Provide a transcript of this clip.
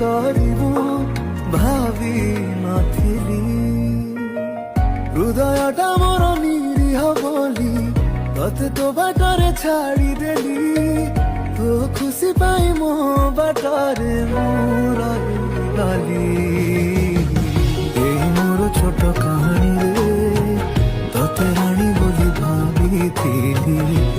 କରିବୁ ଭାବି ନଥିଲି। ହୃଦୟଟା ମୋର ନିରୀହ ବୋଲି ତତେ ତୋ ବାଟରେ ଛାଡ଼ିଦେଲି। ତୋ ଖୁସି ପାଇଁ ମୋ ବାଟରେ ମୁଁ ରହିଗଲି। ଏଇ ମୋର ଛୋଟ କାହାଣୀରେ ତତେ ରାଣୀ ବୋଲି ଭାବିଥିଲି।